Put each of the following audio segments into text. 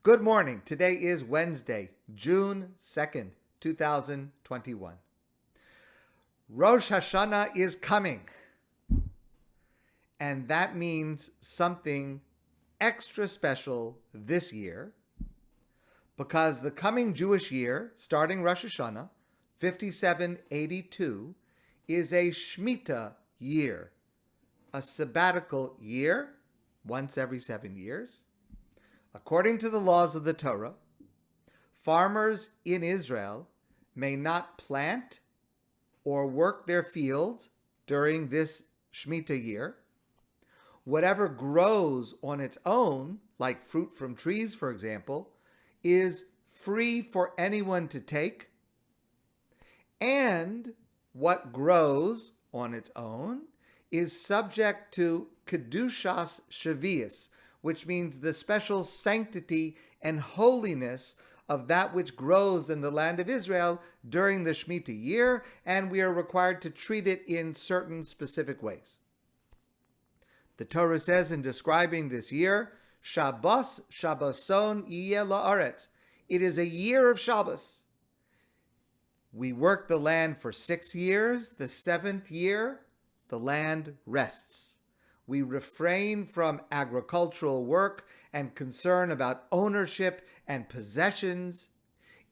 Good morning. Today is Wednesday, June 2nd, 2021. Rosh Hashanah is coming. And that means something extra special this year because the coming Jewish year, starting Rosh Hashanah, 5782, is a Shmittah year, a sabbatical year, once every 7 years. According to the laws of the Torah, farmers in Israel may not plant or work their fields during this Shmittah year. Whatever grows on its own, like fruit from trees, for example, is free for anyone to take. And what grows on its own is subject to Kedushas Shavias, which means the special sanctity and holiness of that which grows in the land of Israel during the Shmittah year, and we are required to treat it in certain specific ways. The Torah says in describing this year, Shabbos Shabboson Yeh La'aretz. It is a year of Shabbos. We work the land for 6 years. The 7th year, the land rests. We refrain from agricultural work and concern about ownership and possessions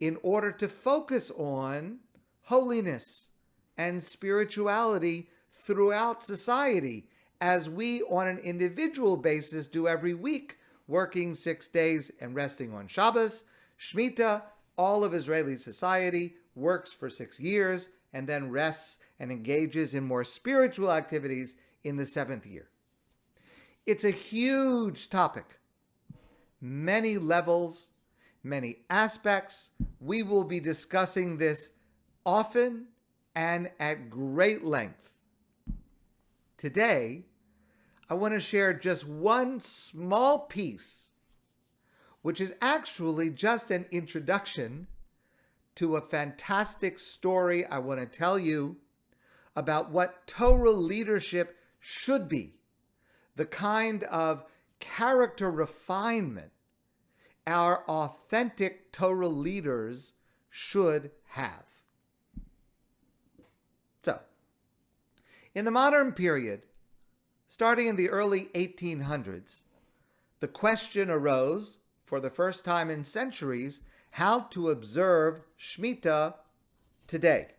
in order to focus on holiness and spirituality throughout society, as we on an individual basis do every week, working 6 days and resting on Shabbos. Shmittah, all of Israeli society, works for 6 years and then rests and engages in more spiritual activities in the 7th year. It's a huge topic, many levels, many aspects. We will be discussing this often and at great length. Today, I want to share just one small piece, which is actually just an introduction to a fantastic story I want to tell you about what Torah leadership should be. The kind of character refinement our authentic Torah leaders should have. So, in the modern period, starting in the early 1800s, the question arose, for the first time in centuries, how to observe Shmittah today.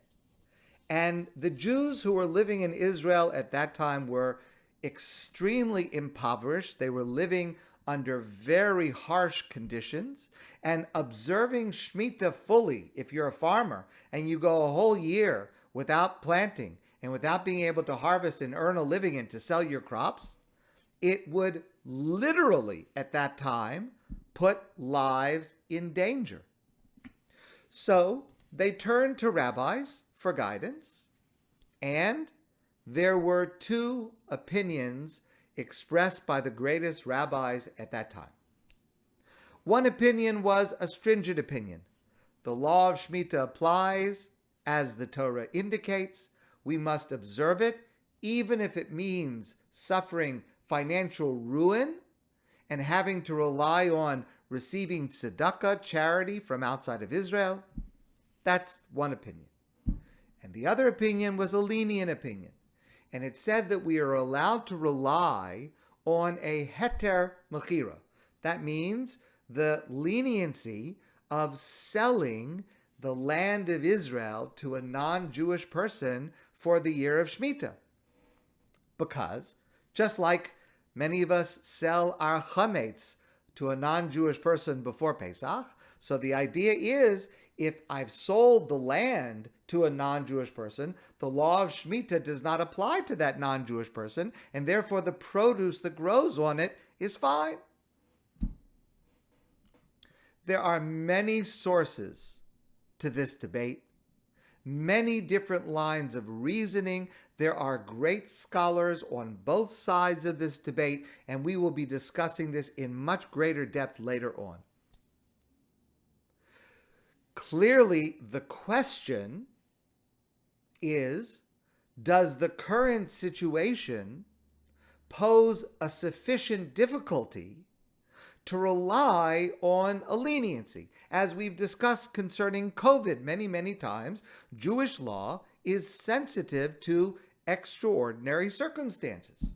And the Jews who were living in Israel at that time were extremely impoverished. They were living under very harsh conditions, and observing Shmittah fully, if you're a farmer and you go a whole year without planting and without being able to harvest and earn a living and to sell your crops, it would literally at that time put lives in danger. So they turned to rabbis for guidance, and there were 2 opinions expressed by the greatest rabbis at that time. One opinion was a stringent opinion. The law of Shmittah applies as the Torah indicates. We must observe it, even if it means suffering financial ruin and having to rely on receiving tzedakah, charity, from outside of Israel. That's one opinion. And the other opinion was a lenient opinion. And it said that we are allowed to rely on a heter mechira. That means the leniency of selling the land of Israel to a non-Jewish person for the year of Shmittah. Because just like many of us sell our chametz to a non-Jewish person before Pesach, so the idea is, if I've sold the land to a non-Jewish person, the law of Shmittah does not apply to that non-Jewish person, and therefore the produce that grows on it is fine. There are many sources to this debate, many different lines of reasoning. There are great scholars on both sides of this debate, and we will be discussing this in much greater depth later on. Clearly, the question is, does the current situation pose a sufficient difficulty to rely on a leniency. As we've discussed concerning COVID many, many times, Jewish law is sensitive to extraordinary circumstances.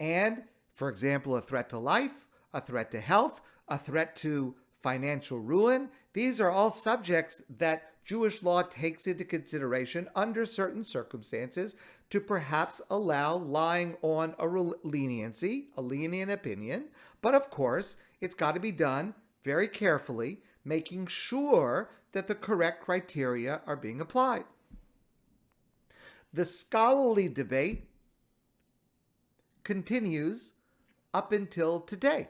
And, for example, a threat to life, a threat to health, a threat to financial ruin, these are all subjects that Jewish law takes into consideration under certain circumstances to perhaps allow lying on a leniency, a lenient opinion. But of course, it's got to be done very carefully, making sure that the correct criteria are being applied. The scholarly debate continues up until today.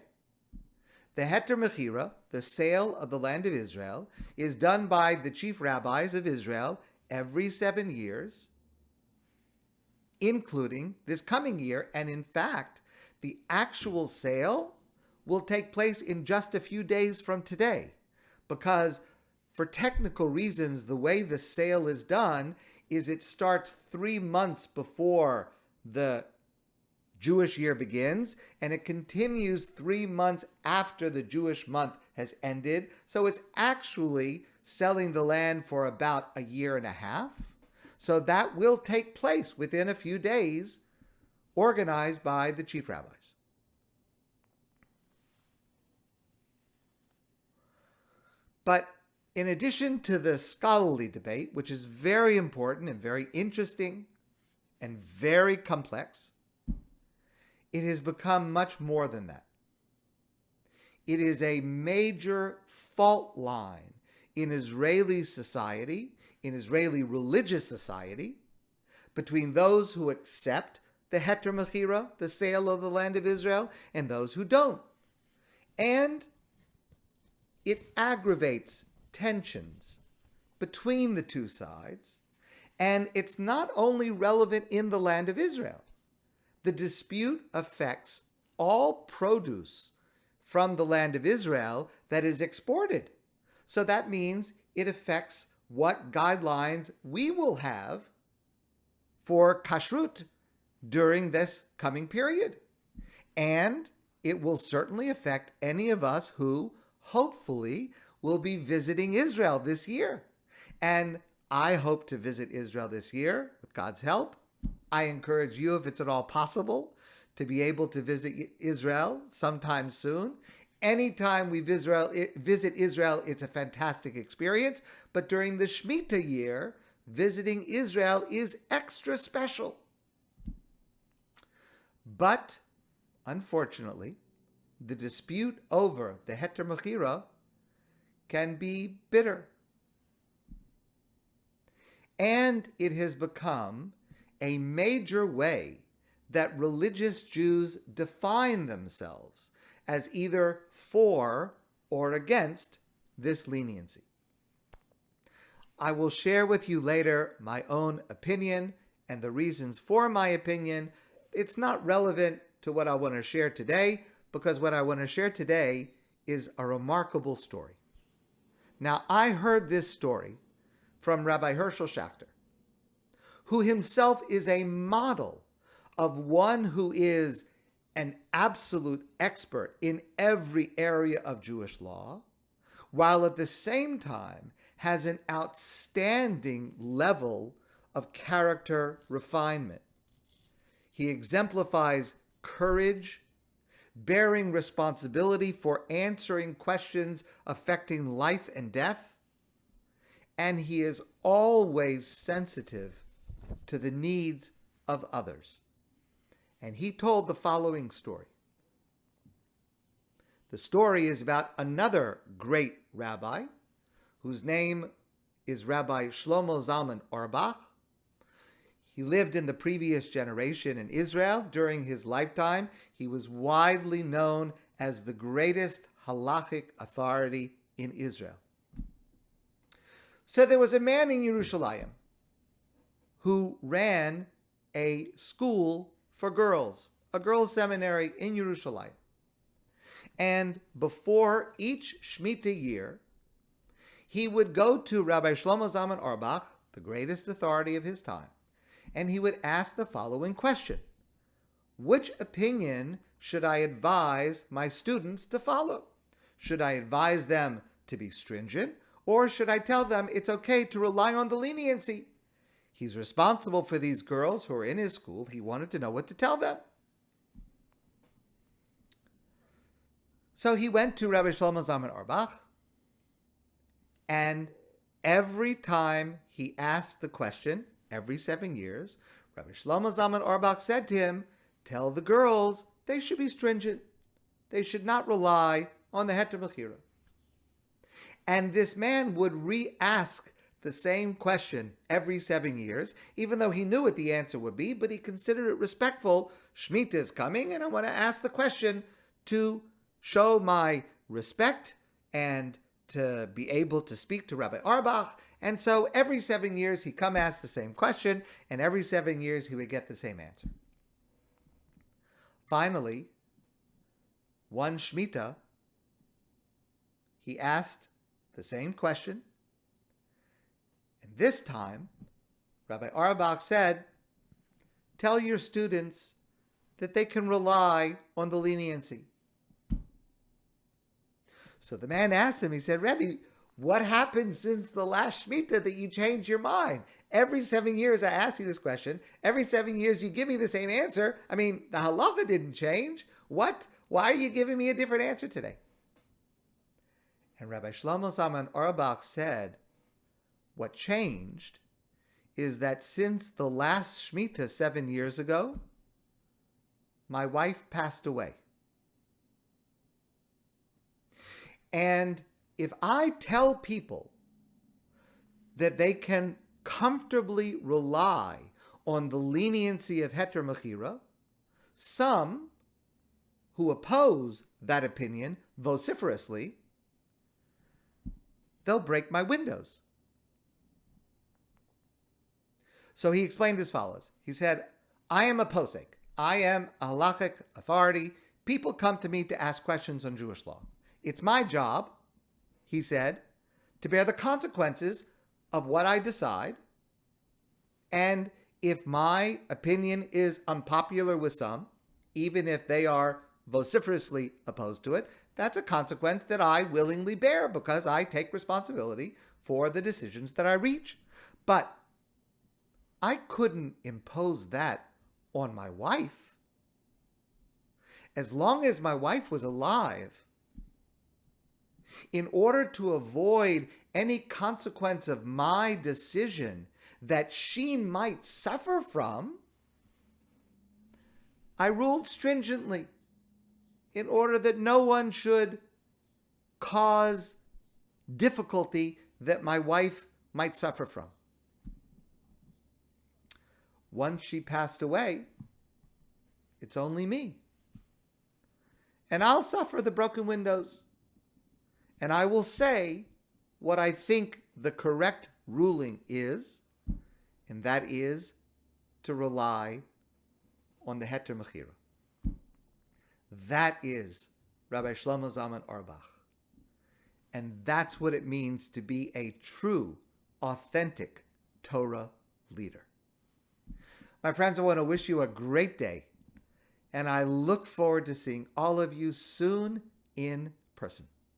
The Heter Mechira, the sale of the land of Israel, is done by the chief rabbis of Israel every 7 years, including this coming year. And in fact, the actual sale will take place in just a few days from today, because for technical reasons, the way the sale is done is it starts 3 months before the Jewish year begins, and it continues 3 months after the Jewish month has ended. So it's actually selling the land for about a year and a half. So that will take place within a few days, organized by the chief rabbis. But in addition to the scholarly debate, which is very important and very interesting and very complex, it has become much more than that. It is a major fault line in Israeli society, in Israeli religious society, between those who accept the Heter Mechira, the sale of the land of Israel, and those who don't. And it aggravates tensions between the two sides, and it's not only relevant in the land of Israel. The dispute affects all produce from the land of Israel that is exported. So that means it affects what guidelines we will have for kashrut during this coming period. And it will certainly affect any of us who hopefully will be visiting Israel this year. And I hope to visit Israel this year with God's help. I encourage you, if it's at all possible, to be able to visit Israel sometime soon. Anytime we visit Israel, it's a fantastic experience. But during the Shmittah year, visiting Israel is extra special. But, unfortunately, the dispute over the Heter Mechira can be bitter. And it has become a major way that religious Jews define themselves as either for or against this leniency. I will share with you later my own opinion and the reasons for my opinion. It's not relevant to what I want to share today, because what I want to share today is a remarkable story. Now, I heard this story from Rabbi Herschel Schachter, who himself is a model of one who is an absolute expert in every area of Jewish law, while at the same time has an outstanding level of character refinement. He exemplifies courage, bearing responsibility for answering questions affecting life and death, and he is always sensitive to the needs of others. And he told the following story. The story is about another great rabbi, whose name is Rabbi Shlomo Zalman Aurbach. He lived in the previous generation in Israel. During his lifetime, he was widely known as the greatest halachic authority in Israel. So there was a man in Yerushalayim who ran a school for girls, a girls' seminary in Yerushalayim. And before each Shmittah year, he would go to Rabbi Shlomo Zalman Aurbach, the greatest authority of his time, and he would ask the following question: which opinion should I advise my students to follow? Should I advise them to be stringent, or should I tell them it's okay to rely on the leniency? He's responsible for these girls who are in his school. He wanted to know what to tell them. So he went to Rabbi Shlomo Zalman Auerbach, and every time he asked the question, every 7 years, Rabbi Shlomo Zalman Auerbach said to him, tell the girls they should be stringent. They should not rely on the heter mechira. And this man would re-ask the same question every 7 years, even though he knew what the answer would be, but he considered it respectful. Shmittah is coming, and I want to ask the question to show my respect and to be able to speak to Rabbi Auerbach. And so every 7 years he'd come ask the same question, and every 7 years he would get the same answer. Finally, one Shmittah, he asked the same question, and this time Rabbi Auerbach said, tell your students that they can rely on the leniency. So the man asked him, he said, Rabbi, what happened since the last Shmittah that you changed your mind? Every 7 years I ask you this question. Every 7 years you give me the same answer. I mean, the halacha didn't change. What? Why are you giving me a different answer today? And Rabbi Shlomo Zalman Auerbach said, what changed is that since the last Shmittah 7 years ago, my wife passed away. And if I tell people that they can comfortably rely on the leniency of heter mechira, some who oppose that opinion vociferously, they'll break my windows. So he explained as follows. He said, I am a posek. I am a halachic authority. People come to me to ask questions on Jewish law. It's my job, he said, to bear the consequences of what I decide. And if my opinion is unpopular with some, even if they are vociferously opposed to it, that's a consequence that I willingly bear because I take responsibility for the decisions that I reach. But I couldn't impose that on my wife. As long as my wife was alive, in order to avoid any consequence of my decision that she might suffer from, I ruled stringently in order that no one should cause difficulty that my wife might suffer from. Once she passed away, it's only me. And I'll suffer the broken windows. And I will say what I think the correct ruling is, and that is to rely on the heter mechira. That is Rabbi Shlomo Zalman Auerbach. And that's what it means to be a true, authentic Torah leader. My friends, I want to wish you a great day, and I look forward to seeing all of you soon in person.